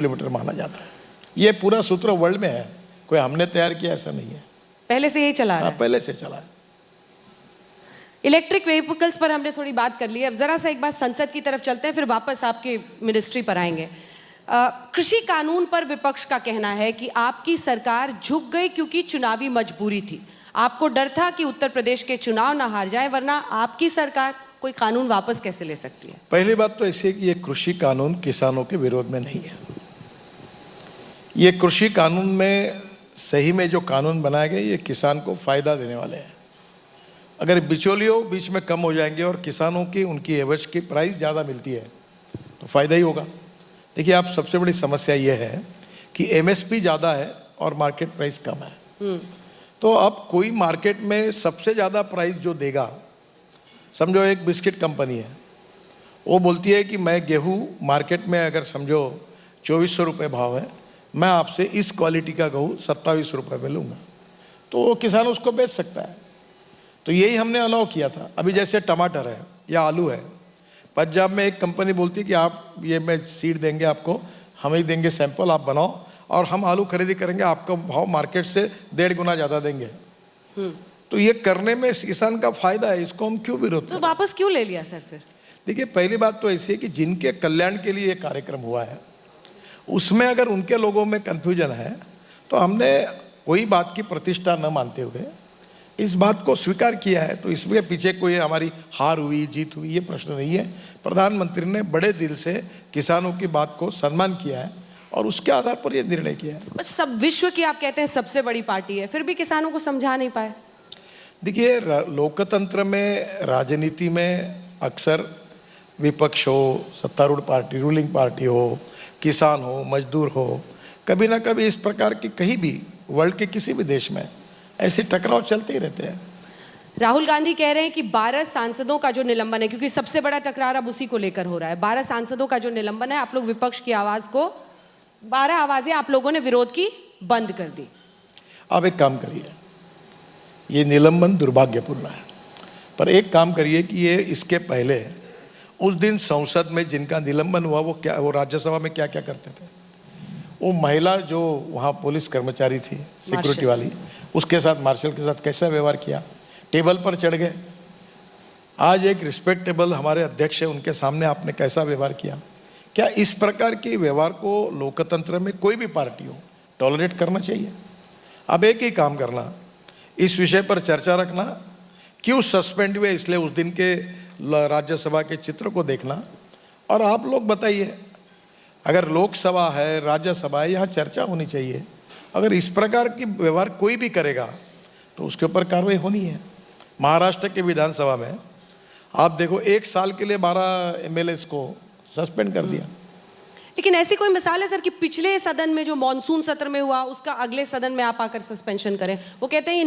Kilometre माना जाता है। ये पूरा सूत्र वर्ल्ड में है, कोई हमने तैयार किया ऐसा नहीं है, पहले से यही चला रहा है। पहले से चला है। इलेक्ट्रिक व्हीकल्स पर हमने थोड़ी बात कर ली है, अब जरा सा एक बार संसद की तरफ चलते हैं, फिर वापस आपके मिनिस्ट्री पर आएंगे। कृषि कानून पर विपक्ष का कहना है कि आपकी सरकार झुक गई क्योंकि चुनावी मजबूरी थी। आपको डर था कि उत्तर प्रदेश के चुनाव ना हार जाए, वरना आपकी सरकार कोई कानून वापस कैसे ले सकती है? पहली बात तो ऐसी है कि ये कृषि कानून किसानों के विरोध में नहीं है। ये कृषि कानून में सही में जो कानून बनाए गए ये किसान को फायदा देने वाले हैं। अगर बिचौलियों बीच में कम हो जाएंगे और किसानों की उनकी एवरेज की प्राइस ज़्यादा मिलती है तो फायदा ही होगा। देखिए, आप सबसे बड़ी समस्या ये है कि एमएसपी ज़्यादा है और मार्केट प्राइस कम है। तो अब कोई मार्केट में सबसे ज़्यादा प्राइस जो देगा, समझो एक बिस्किट कंपनी है, वो बोलती है कि मैं गेहूँ मार्केट में अगर समझो 2400 रुपये भाव है, मैं आपसे इस क्वालिटी का गेहूँ 27 रुपये में लूँगा, तो वो किसान उसको बेच सकता है। तो यही हमने अलाउ किया था। अभी जैसे टमाटर है या आलू है, पंजाब में एक कंपनी बोलती है कि आप ये मैं सीड देंगे आपको, हम ही देंगे सैंपल, आप बनाओ और हम आलू खरीदी करेंगे, आपका भाव मार्केट से 1.5 गुना ज़्यादा देंगे। तो ये करने में किसान का फायदा है, इसको हम क्यों विरोध करें? तो वापस क्यों ले लिया सर फिर? देखिए, पहली बात तो ऐसी है कि जिनके कल्याण के लिए ये कार्यक्रम हुआ है, उसमें अगर उनके लोगों में कन्फ्यूजन है तो हमने कोई बात की प्रतिष्ठा न मानते हुए इस बात को स्वीकार किया है। तो इसमें पीछे कोई हमारी हार हुई जीत हुई ये प्रश्न नहीं है। प्रधानमंत्री ने बड़े दिल से किसानों की बात को सम्मान किया है और उसके आधार पर यह निर्णय किया है। बस सब विश्व की आप कहते हैं सबसे बड़ी पार्टी है, फिर भी किसानों को समझा नहीं पाए। देखिए, लोकतंत्र में, राजनीति में अक्सर विपक्ष हो, सत्तारूढ़ पार्टी, रूलिंग पार्टी हो, किसान हो, मजदूर हो, कभी ना कभी इस प्रकार की कहीं भी वर्ल्ड के किसी भी देश में ऐसे टकराव चलते ही रहते हैं। राहुल गांधी कह रहे हैं कि 12 सांसदों का जो निलंबन है, क्योंकि सबसे बड़ा टकरार अब उसी को लेकर हो रहा है, 12 सांसदों का जो निलंबन है, आप लोग विपक्ष की आवाज को 12 आवाजें आप लोगों ने विरोध की बंद कर दी। आप एक काम करिए, ये निलंबन दुर्भाग्यपूर्ण है, पर एक काम करिए कि ये इसके पहले उस दिन संसद में जिनका निलंबन हुआ वो राज्यसभा में क्या क्या करते थे। वो महिला जो वहाँ पुलिस कर्मचारी थी, सिक्योरिटी वाली, उसके साथ, मार्शल के साथ कैसा व्यवहार किया, टेबल पर चढ़ गए। आज एक रिस्पेक्टेबल हमारे अध्यक्ष है, उनके सामने आपने कैसा व्यवहार किया? क्या इस प्रकार के व्यवहार को लोकतंत्र में कोई भी पार्टी हो टॉलरेट करना चाहिए? अब एक ही काम करना, इस विषय पर चर्चा रखना, क्यों सस्पेंड हुए इसलिए उस दिन के राज्यसभा के चित्र को देखना, और आप लोग बताइए, अगर लोकसभा है, राज्यसभा है, यहाँ चर्चा होनी चाहिए। अगर इस प्रकार की व्यवहार कोई भी करेगा तो उसके ऊपर कार्रवाई होनी है। महाराष्ट्र के विधानसभा में आप देखो, 1 साल के लिए 12 एमएलए को सस्पेंड कर दिया। लेकिन ऐसी कोई मिसाल है सर कि पिछले सदन में जो मॉनसून सत्र में हुआ उसका अगले सदन में आप आकर सस्पेंशन करें? वो कहते हैं ये